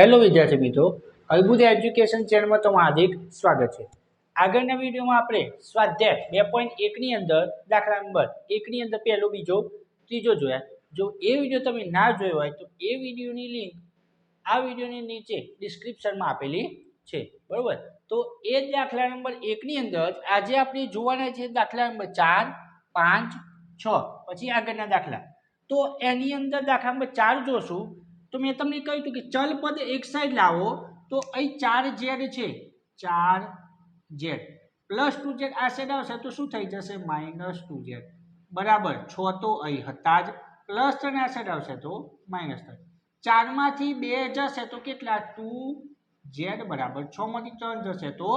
Hello વિદ્યાર્થી મિત્રો, અદ્ભુત એજ્યુકેશન ચેનલમાં તમારું હાર્દિક સ્વાગત છે। આગળના વિડીયોમાં આપણે સ્વાધ્યાય 2.1 ની અંદર દાખલા નંબર 1 ની અંદર પહેલો, બીજો, ત્રીજો જોયા। જો એ વિડીયો તમે ના જોયો હોય તો એ વિડીયોની લિંક આ વિડીયોની નીચે ડિસ્ક્રિપ્શનમાં આપેલી છે, બરોબર। તો એ જ દાખલા નંબર 1 ની અંદર આજે આપણે જોવાના છે દાખલા નંબર 4, 5, 6 પછી આગળના દાખલા। તો એની અંદર દાખલા નંબર 4 જોશું તો મેં તમને કહ્યું હતું કે ચલ પદ એક સાઈડ લાવો તો અહીં 4z છે, 4z પ્લસ 2z આ સાઈડ આવશે તો શું થઈ જશે -2z બરાબર 6 તો અહીં હતા જ, પ્લસ 3 આ સાઈડ આવશે તો -3। 4 માંથી 2 જશે તો કેટલા 2z બરાબર 6 માંથી 3 જશે તો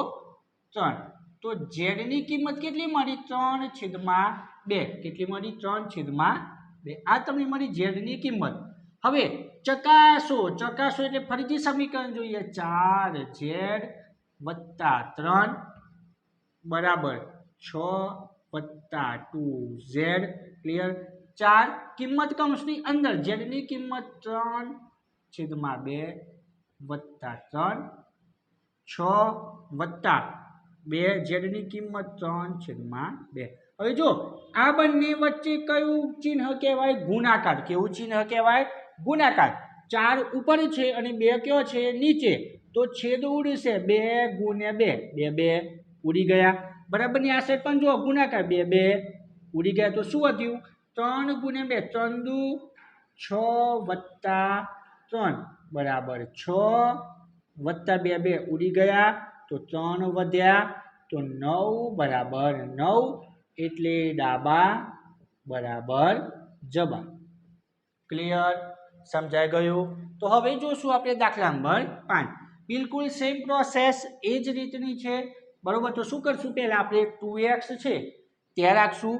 3। તો z ની કિંમત કેટલી મળી 3/2 કેટલી મળી 3/2 આ તમને મળી z ની કિંમત। હવે ચકાસો એટલે ફરીથી સમીકરણ જોઈએ 4z + 3 બરાબર 6 + 2z ક્લિયર। 4 કિંમત કૌંસની અંદર z ની કિંમત 3/2 + 3 6 + 2 z ની કિંમત 3/2। હવે જો આ બંને વચ્ચે કયું ચિહ્ન કહેવાય ગુણાકાર। કેવું ચિહ્ન કહેવાય ગુણાકાર। 4 ઉપર છે અને 2 કયો છે નીચે, તો છેદ ઉડશે 2 × 2 2 2 ઉડી ગયા બરાબર ની આ સાઈડ પણ જો ગુણાકાર 2 2 ઉડી ગયા તો શું વધ્યું 3 × 2 3 દુ 6 + 3 બરાબર 6 + 2 2 ઉડી ગયા તો 3 વધ્યા તો 9 બરાબર 9 એટલે ડાબા બરાબર જબા ક્લિયર સમજાઈ ગયું। તો હવે જોશું આપણે દાખલા નંબર 5 બિલકુલ સેમ પ્રોસેસ એ જ રીતની છે બરોબર। તો શું કરશું પહેલા આપણે 2x છે ત્યાં રાખશું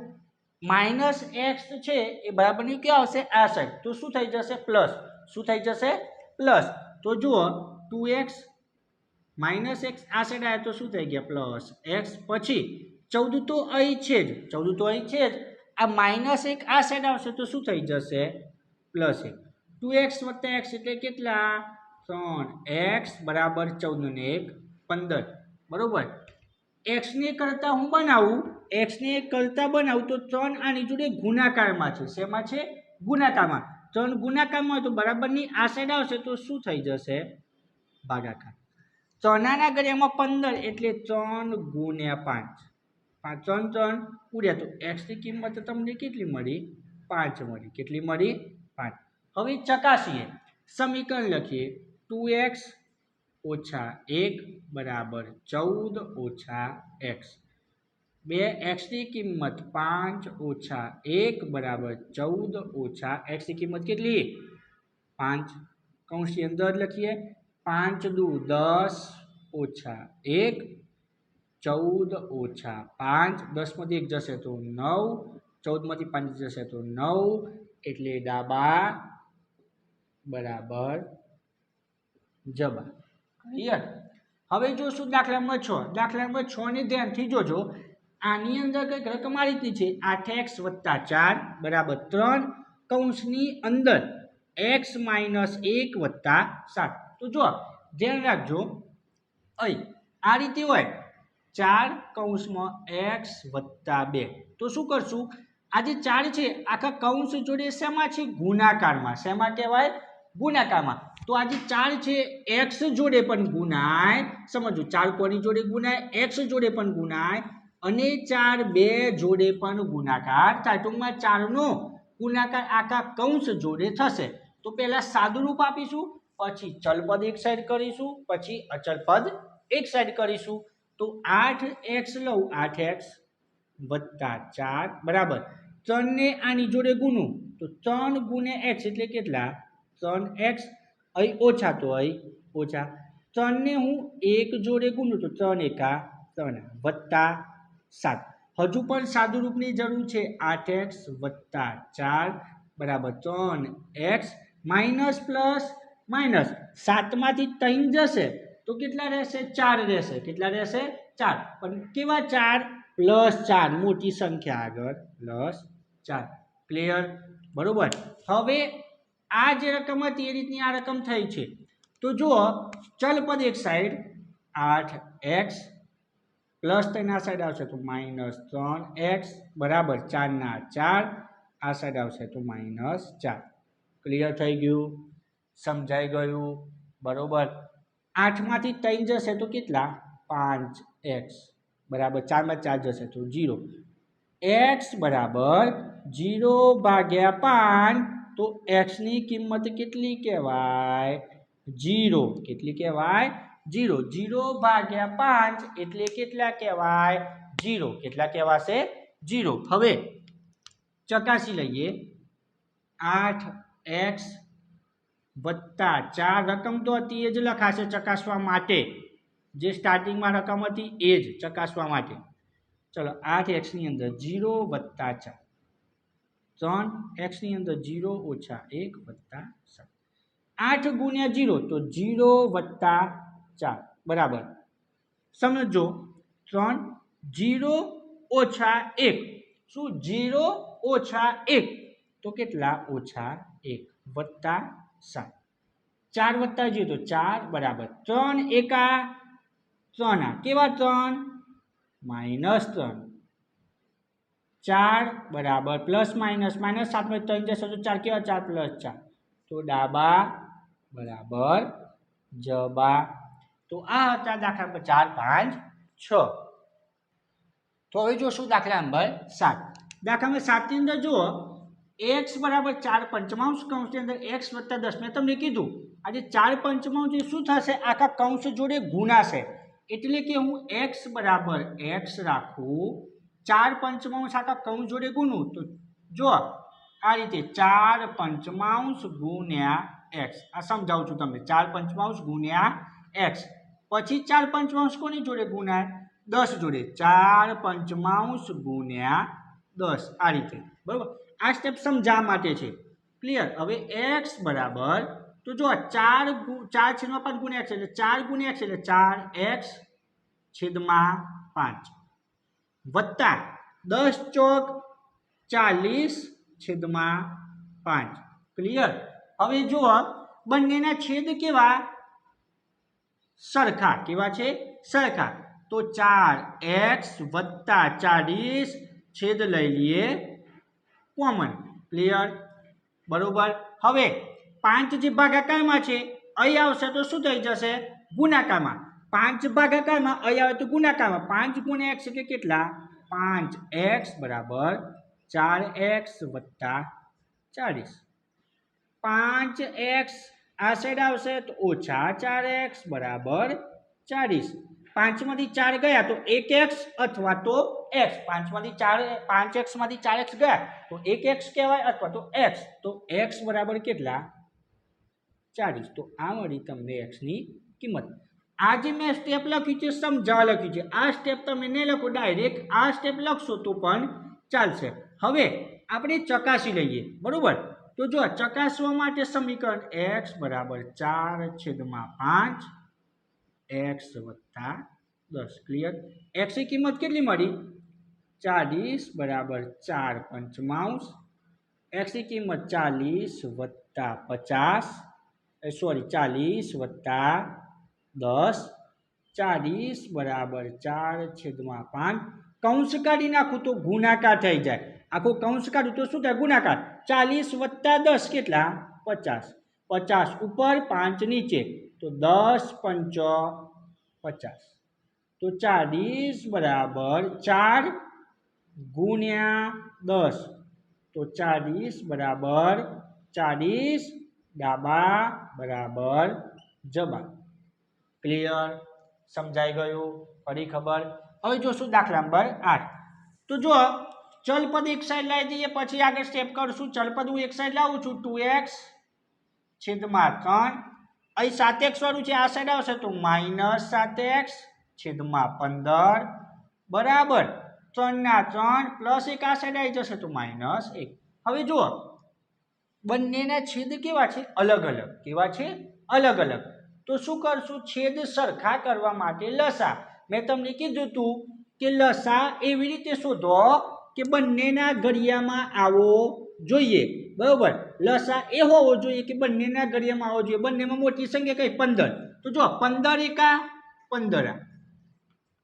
-x છે એ બરાબર ની ક્યાં આવશે આ સાઈડ તો શું થઈ જશે પ્લસ શું થઈ જશે પ્લસ। તો જુઓ 2x -x આ સાઈડ આવે તો શું થઈ ગયા પ્લસ x પછી 14 તો અહીં છે જ 14 તો અહીં છે જ આ -1 આ સાઈડ આવશે તો શું થઈ જશે પ્લસ 1 2x + x એટલે કેટલા 3x બરાબર 14 ને 1 15 બરોબર। x ને કરતા હું બનાવું x ને કરતા બનાવું તો 3 આની જોડે ગુણાકારમાં છે શેમાં છે ગુણાકારમાં 3 ગુણાકારમાં હોય તો બરાબરની આ સાઈડ આવશે તો શું થઈ જશે ભાગાકાર। 3 ના ઘડિયામાં 15 એટલે 3 × 5 5 3 3 ઉડ્યા તો x ની કિંમત તમને કેટલી મળી 5 મળી કેટલી મળી 5। હવે ચકાસીએ સમીકરણ લખીએ 2x - 1 બરાબર 14 - x 2x ની કિંમત 5 - 1 બરાબર 14 - x ની કિંમત કેટલી 5 કૌંસની અંદર લખીએ 5 દુ 10 - 1 14 - 5 10 માંથી 1 જશે તો 9 14 માંથી 5 જશે તો 9 એટલે ડાબા બરાબર જબા ક્લિયર। હવે જોશું દાખલા નંબર 6 દાખલા નંબર 6 ને ધ્યાનથી જોજો આની અંદર કઈક રકમ આ રીતની છે 8x + 4 બરાબર 3 કૌંસની અંદર x - 1 + 7 તો જો ધ્યાન રાખજો અહીં આ રીતે હોય 4 કૌંસમાં x + 2 તો શું કરશું આ જે 4 છે આખા કૌંસ જોડે શેમાં છે ગુણાકારમાં શેમાં કહેવાય ગુણાકારમાં। તો આ જે 4 છે x જોડે પણ ગુણાય સમજો 4 કોની જોડે ગુણાય x જોડે પણ ગુણાય અને 4 બે જોડે પણ ગુણાકાર થાય ટૂંકમાં 4 નો ગુણાકાર આખા કૌંસ જોડે થશે। તો પહેલા સાદું રૂપ આપીશું પછી ચલ પદ એક સાઈડ કરીશું પછી અચળ પદ એક સાઈડ કરીશું। તો 8x લઉં 8x + 4 બરાબર 3 ને આની જોડે ગુણું તો 3 × x એટલે કેટલા 3x અહીં ઓછા તો અહીં ઓછા 3 ને હું 1 જોડે ગુણું તો 3 × 1 = 3 + 7 હજુ પણ સાદું રૂપની જરૂર છે 8x + 4 બરાબર 3x માઇનસ પ્લસ માઇનસ 7 માંથી 3 જશે તો કેટલા રહેશે 4 રહેશે કેટલા રહેશે 4 પણ કેવા 4 +4 મોટી સંખ્યા આગળ +4 ક્લિયર બરોબર। હવે આ જે રકમ હતી એ રીતની આ રકમ થઈ છે તો જુઓ ચલ પદ એક સાઈડ 8x પ્લસ 3 આ સાઈડ આવશે તો -3x બરાબર 4 ના 4 આ સાઈડ આવશે તો -4 ક્લિયર થઈ ગયું સમજાઈ ગયું બરોબર 8 માંથી 3 જશે તો કેટલા 5x બરાબર 4 માં 4 જશે તો 0 x બરાબર 0 ભાગ્યા 5 તો x ની કિંમત કેટલી કહેવાય 0 કેટલી કહેવાય 0 0 ભાગ્યા 5 એટલે કેટલા કહેવાય 0 કેટલા કહેવાશે 0 હવે ચકાસી લઈએ 8x વત્તા 4 રકમ તો હતી એ જ લખાશે ચકાસવા માટે જે સ્ટાર્ટિંગમાં રકમ હતી એ જ ચકાસવા માટે ચલો 8x ની અંદર 0 વત્તા 4 3x ની અંદર 0 ઓછા 1 વત્તા 7 8 ગુણ્યા 0 તો 0 વત્તા 4 બરાબર સમજો 3 0 ઓછા 1 શું 0 ઓછા 1 તો કેટલા ઓછા 1 વત્તા 7 4 વત્તા 0 તો 4 બરાબર 3 એકા 3 આ કેવા 3 -3 4 બરાબર પ્લસ માઇનસ 7 માં 3 જશે તો 4 કેવા 4 પ્લસ 4 તો ડાબા બરાબર જબા તો આ હતા દાખલા નંબર 4 5 6 તો હવે જોશું દાખલા નંબર 7 દાખલા નંબર 7 ની અંદર જુઓ x બરાબર 4 પંચમાંશ કૌંસની અંદર x વત્તા 10 મેં તમને કીધું આજે 4 પંચમાંશ એ શું થશે આખા કૌંસ જોડે ગુણાશે એટલે કે હું x બરાબર x રાખું 4 પંચમાંશ આખા કૌંસ જોડે ગુણું તો જો આ રીતે 4 પંચમાંશ ગુણ્યા x આ સમજાવું છું તમને 4 પંચમાંશ ગુણ્યા x પછી 4 પંચમાંશ કોની જોડે ગુણાય 10 જોડે 4 પંચમાંશ ગુણ્યા 10 આ રીતે બરાબર આ સ્ટેપ સમજાવવા માટે છે ક્લિયર હવે x બરાબર તો જો 4 4/5 ગુણ્યા x એટલે 4 ગુણ્યા x એટલે 4x છેદમાં 5 વત્તા 10 ચોક 40 છેદમાં 5 ક્લિયર હવે જુઓ બંનેના છેદ કેવા સરખા કેવા છે સરખા તો 4x વત્તા 40 છેદ લઈ લઈએ કોમન ક્લિયર બરોબર હવે 5 જે ભાગાકારમાં છે અહીં આવશે તો શું થઈ જશે ગુણાકારમાં 5 ભાગાકારમાં અહીં આવે તો ગુણાકારમાં 5 ગુણ્યા x એટલે કેટલા 5x બરાબર 4x વત્તા 40 5x આ સાઈડ આવશે તો ઓછા 4x બરાબર 40 5 માંથી 4 ગયા તો 1x અથવા તો x 5 માંથી 4 5x માંથી 4x ગયા તો 1x કહેવાય અથવા તો x બરાબર કેટલા 40 તો આ મળી તમને x ની કિંમત આ જે મેં સ્ટેપ લખ્યું છે સમજાવવા લખ્યું છે આ સ્ટેપ તમે નહીં લખો ડાયરેક્ટ આ સ્ટેપ લખશો તો પણ ચાલશે હવે આપણે ચકાસી લઈએ બરોબર તો જો ચકાસવા માટે સમીકરણ x બરાબર 4/5 x વત્તા 10 ક્લિયર x ની કિંમત કેટલી મળી 40 બરાબર 4 પંચમાંશ x ની કિંમત 40 વત્તા 50 સોરી 40 વત્તા 10 40 બરાબર 4/5 કૌંસ કાઢી નાખું તો ગુણાકાર થઈ જાય આખું કૌંસ કાઢું તો શું થાય ગુણાકાર 40 વત્તા 10 કેટલા 50 50 ઉપર 5 નીચે તો 10 પંચ 50 તો 40 બરાબર 4 ગુણ્યા 10 તો 40 બરાબર 40 ડાબા બરાબર જબા ક્લિયર સમજાઈ ગયું ફરી ખબર હવે જોશું દાખલા નંબર 8 તો જો ચલપદ એક સાઈડ લાવી દઈએ પછી આગળ સ્ટેપ કરશું ચલપદ હું એક સાઈડ લાવું છું 2x છેદમાં 3 અહીં 7x વાળું છે આ સાઈડ આવશે તો -7x છેદમાં 15 બરાબર 3 ના 3 પ્લસ 1 આ સાઈડ આવી જશે તો -1 હવે જુઓ બંનેના છેદ કેવા છે અલગ અલગ કેવા છે અલગ અલગ તો શું કરશું છેદ સરખા કરવા માટે લસા મેં તમને કીધું હતું કે લસા એવી રીતે શોધો કે બંનેના ઘડિયામાં આવો જોઈએ બરોબર લસા એ હોવો જોઈએ કે બંનેના ઘડિયામાં આવવો જોઈએ બંનેમાં મોટી સંખ્યા કઈ 15 તો જો 15 એકા 15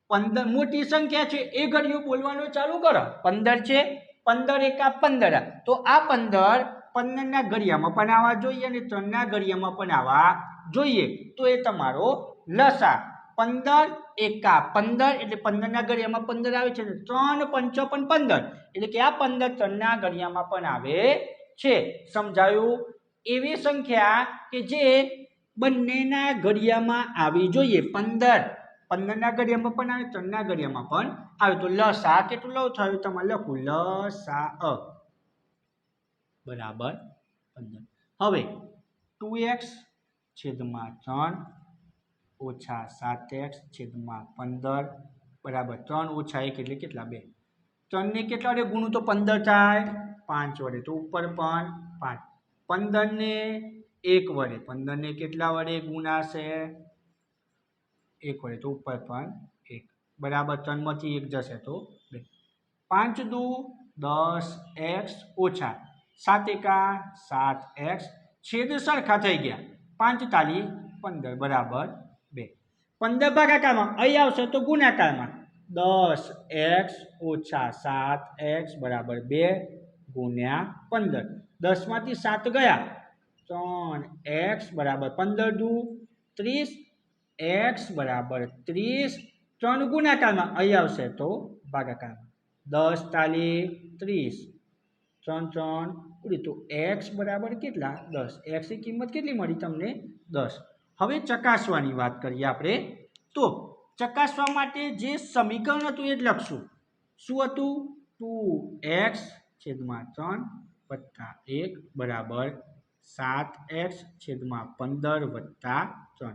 15 મોટી સંખ્યા છે એ ઘડિયો બોલવાનું ચાલુ કરો 15 છે 15 એકા 15 તો આ 15 ના ઘડિયામાં પણ આવવા જોઈએ અને 3 ના ઘડિયામાં પણ આવવા જોઈએ તો એ તમારો લસા 15 એકા 15 એટલે 15 ના ઘડિયામાં 15 આવે છે 3 પંચો પણ 15 એટલે કે આ 15 3 ના ઘડિયામાં પણ આવે છે સમજાયું એવી સંખ્યા કે જે બંનેના ઘડિયામાં આવી જોઈએ 15 ના ઘડિયામાં પણ આવે 3 ના ઘડિયામાં પણ આવે તો લસા કેટલું લઉં થયું તમારે લખું લસા બરાબર 15 હવે 2x છેદમાં 3 ઓછા 7x છેદમાં 15 બરાબર 3 ઓછા 1 એટલે કેટલા 2 3 ને કેટલા વડે ગુણું તો 15 થાય 5 વડે તો ઉપર પણ 5 15 ને 1 વડે 15 ને કેટલા વડે ગુણાશે 1 વડે તો ઉપર પણ 1 બરાબર 3 માંથી 1 જશે તો 2 5 દુ 10x ઓછા 7 એકા 7x છેદ સરખા થઈ ગયા 5 તાલી 15 બરાબર 2 15 ભાગાકારમાં અહીં આવશે તો ગુણાકારમાં 10x ઓછા 7x બરાબર 2 ગુણ્યા 15 10 માંથી 7 ગયા 3x બરાબર 15 દુ 30 x બરાબર 30 3 ગુણાકારમાં અહીં આવશે તો ભાગાકારમાં 10 તાલી 30 3 3 ઉડી તો x બરાબર કેટલા 10 x ની કિંમત કેટલી મળી તમને 10 હવે ચકાસવાની વાત કરીએ આપણે તો ચકાસવા માટે જે સમીકરણ હતું એ જ લખશું શું હતું 2x છેદમાં 3 વત્તા 1 બરાબર 7x છેદમાં 15 વત્તા 3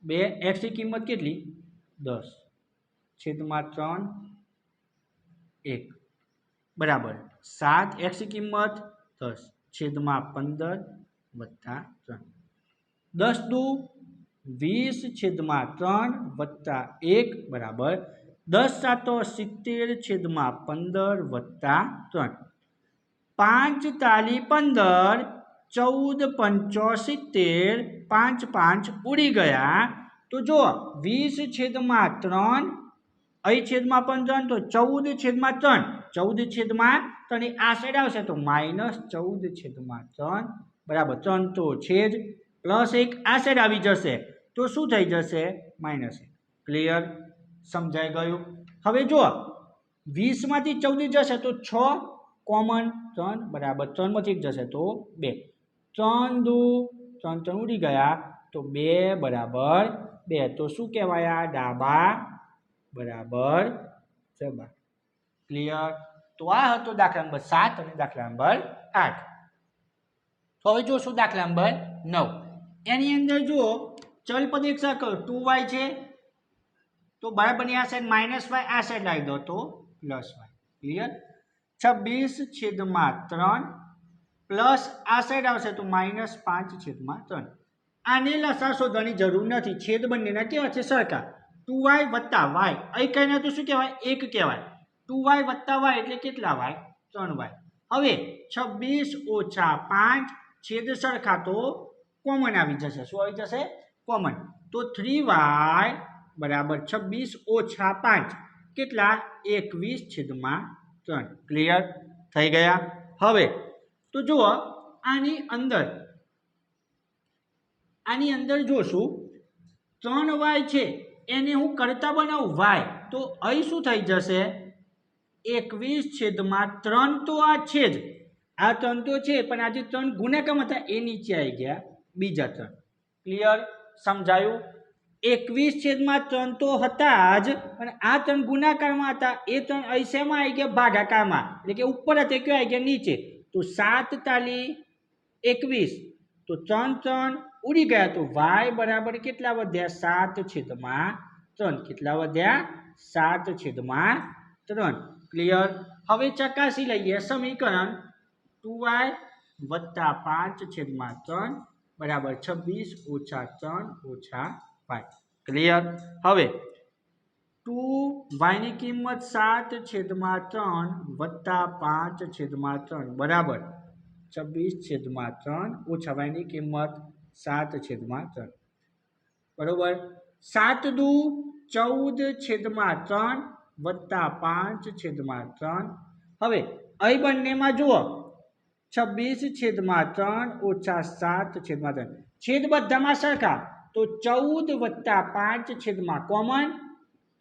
2x ની કિંમત કેટલી 10 છેદમાં 3 1 બરાબર 7x ની કિંમત 10 છેદમાં 15 વત્તા 3 10 દુ 20 છેદમાં 3 વત્તા 1 બરાબર 10 સાતો 70 છેદમાં 15 વત્તા 3 5 તાલી 15 14 પંચો 70 5 5 ઉડી ગયા તો જો 20 છેદમાં 3 અહીં છેદમાં પણ 3 તો 14 છેદમાં 3 14 છેદમાં 3 આ સાઈડ આવશે તો -14 છેદમાં 3 બરાબર 3 તો છે જ પ્લસ 1 આ સાઈડ આવી જશે તો શું થઈ જશે -1 ક્લિયર સમજાઈ ગયું હવે જો 20 માંથી 14 જશે તો 6 કોમન 3 બરાબર 3 માંથી 1 જશે તો 2 3 દુ 3 3 ઉડી ગયા તો 2 બરાબર 2 તો શું કહેવાય આ ડાબા બરાબર જબા ક્લિયર તો આ હતો દાખલા નંબર 7 અને દાખલા નંબર 8 તો હવે જોશું દાખલા નંબર 9 એની અંદર જુઓ ચલ પદ એક સરખો 2y છે તો બરાબરની આ સાઈડ -y આ સાઈડ લાવી દો તો +y ક્લિયર 26 છેદમાં 3 પ્લસ આ સાઈડ આવશે તો -5 છેદમાં 3 આને લસા શોધવાની જરૂર નથી છેદ બંનેના કેવા છે સરખા 2y વત્તા y અહીં કહીને તો શું કહેવાય 1 કહેવાય 2y વત્તા y એટલે કેટલા y 3y હવે 26 ઓછા 5 છેદ સરખા તો કોમન આવી જશે શું આવી જશે કોમન તો 3y બરાબર 26 ઓછા 5 કેટલા 21 છેદમાં 3 ક્લિયર થઈ ગયા હવે તો જુઓ આની અંદર જોશું 3y છે એને હું કરતા બનાવું y તો અહીં શું થઈ જશે 21 છેદમાં 3 તો આ છે જ આ 3 તો છે પણ આજે 3 ગુણાકારમાં હતા એ નીચે આવી ગયા બીજા 3 ક્લિયર સમજાયું 21 છેદમાં 3 તો હતા જ પણ આ 3 ગુણાકારમાં હતા એ 3 અહીં શેમાં આવી ગયા ભાગાકારમાં એટલે કે ઉપર હતા કયો આવી ગયા નીચે તો 7 તાલી 21 તો 3 3 ઉડી ગયા તો y બરાબર કેટલા વધ્યા 7 છેદમાં 3 કેટલા વધ્યા 7 છેદમાં 3 ક્લિયર હવે ચકાસી લઈએ સમીકરણ 2y વત્તા 5 છેદમાં 3 બરાબર 26 ઓછા 3 ઓછા 5 ક્લિયર હવે 2y ની કિંમત 7/3 વત્તા 5/3 બરાબર 26/3 ઓછા y ની કિંમત 7/3 બરોબર 7 દુ 14/3 વત્તા 5/3 હવે અહીં બંનેમાં જુઓ 26/3 ઓછા 7/3 છેદ બધામાં સરખા તો 14 વત્તા 5 કોમન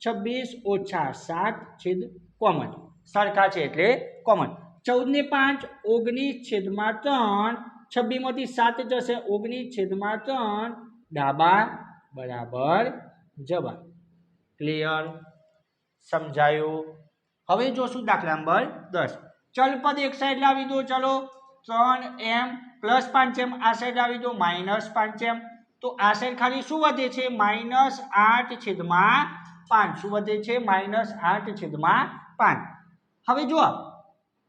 26 ઓછા 7 છેદ કોમન સરખા છે એટલે કોમન 14 ને 5 19/3 26 માંથી 7 જશે 19/3 ડાબા બરાબર જવાબ ક્લિયર સમજાયું હવે જોશું દાખલા નંબર 10 ચલ પદ એક સાઈડ લાવી દો ચલો 3m + 5m આ સાઈડ લાવી દો -5m તો આ સાઈડ ખાલી શું વધે છે -8/5 શું વધે છે -8/5 હવે જુઓ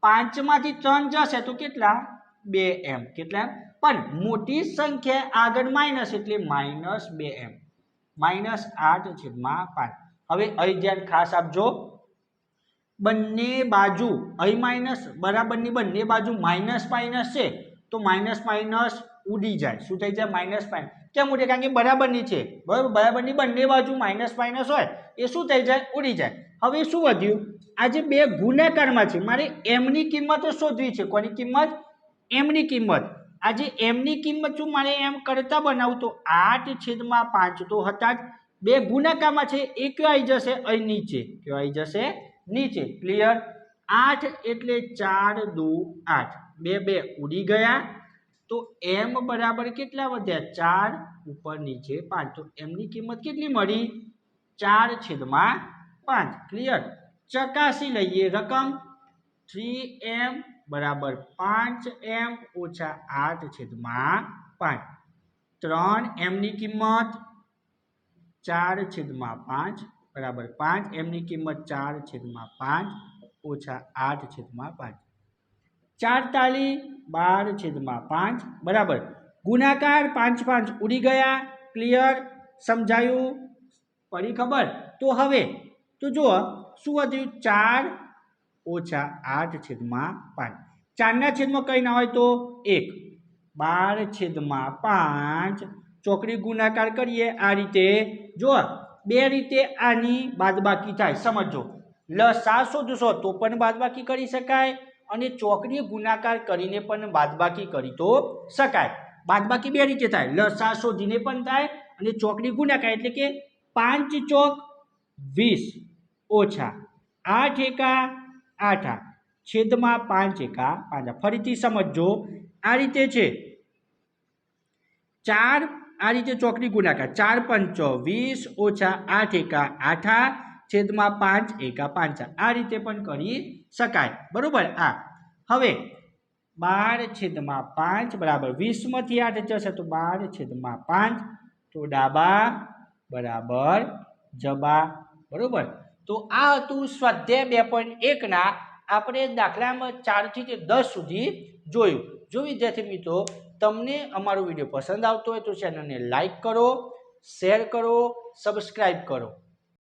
5 માંથી 3 જશે તો કેટલા 2m કેટલા પણ મોટી સંખ્યા આગળ માઈનસ એટલે -2m -8/5 હવે અહીં ધ્યાન ખાસ આપજો બંને બાજુ અહીં માઈનસ બરાબરની બંને બાજુ માઈનસ છે તો માઈનસ ઉડી જાય શું થઈ જાય માઈનસ કેમ ઉડે કારણ કે બરાબરની છે બરાબર બરાબરની બંને બાજુ માઈનસ હોય એ શું થઈ જાય ઉડી જાય હવે શું વધ્યું આજે બે ગુણાકારમાં છે મારે m ની કિંમત શોધવી છે કોની કિંમત m ની કિંમત આજે m ની કિંમત શું મારે એમ કરતા બનાવું તો 8/5 તો હતા જ બે ગુણાકારમાં છે એ કયો આવી જશે અહીં નીચે કયો આવી જશે નીચે ક્લિયર 8 એટલે 4 દુ 8 બે ઉડી ગયા તો m બરાબર કેટલા વધ્યા 4 ઉપર નીચે 5 તો m ની કિંમત કેટલી મળી 4/5 ક્લિયર ચકાસી લઈએ રકમ 3m બરાબર 5m ઓછા 8/5 3m ની કિંમત 4/5 બરાબર 5m ની કિંમત 4/5 ઓછા 8/5 4 તાલી 12/5 બરાબર ગુણાકાર 5 ઉડી ગયા ક્લિયર સમજાયું પડી ખબર તો હવે તો જુઓ શું વધ્યું 4 ઓછા 8/5 4 ના છેદમાં કઈ ના હોય તો 1 12/5 ચોકડી ગુણાકાર કરીએ આ રીતે જો બે રીતે આની બાદબાકી થાય સમજો લસા શોધશો તો પણ બાદબાકી કરી શકાય અને ચોકડી ગુણાકાર કરીને પણ બાદબાકી કરી તો શકાય બાદબાકી બે રીતે થાય લસા શોધીને પણ થાય અને ચોકડી ગુણાકાર એટલે કે 5 ચોક 20 ઓછા 8 એકા 8 છેદમાં 5 એકા 5 ફરીથી સમજો આ રીતે છે 4 આ રીતે ચોકડી ગુણાકાર 4 5 20 ઓછા 8 એકા 8 છેદમાં 5 એકા 5 આ રીતે પણ કરી શકાય બરોબર આ હવે 12/5 બરાબર 20 માંથી 8 જશે તો 12/5 તો ડાબા બરાબર જબા બરોબર તો આ હતું સ્વાધ્યાય 2.1 ના આપણે દાખલામાં 4 થી 10 સુધી જોયું જો વિદ્યાર્થી મિત્રો તમને અમારો વિડીયો પસંદ આવતો હોય તો ચેનલને લાઈક કરો શેર કરો સબસ્ક્રાઇબ કરો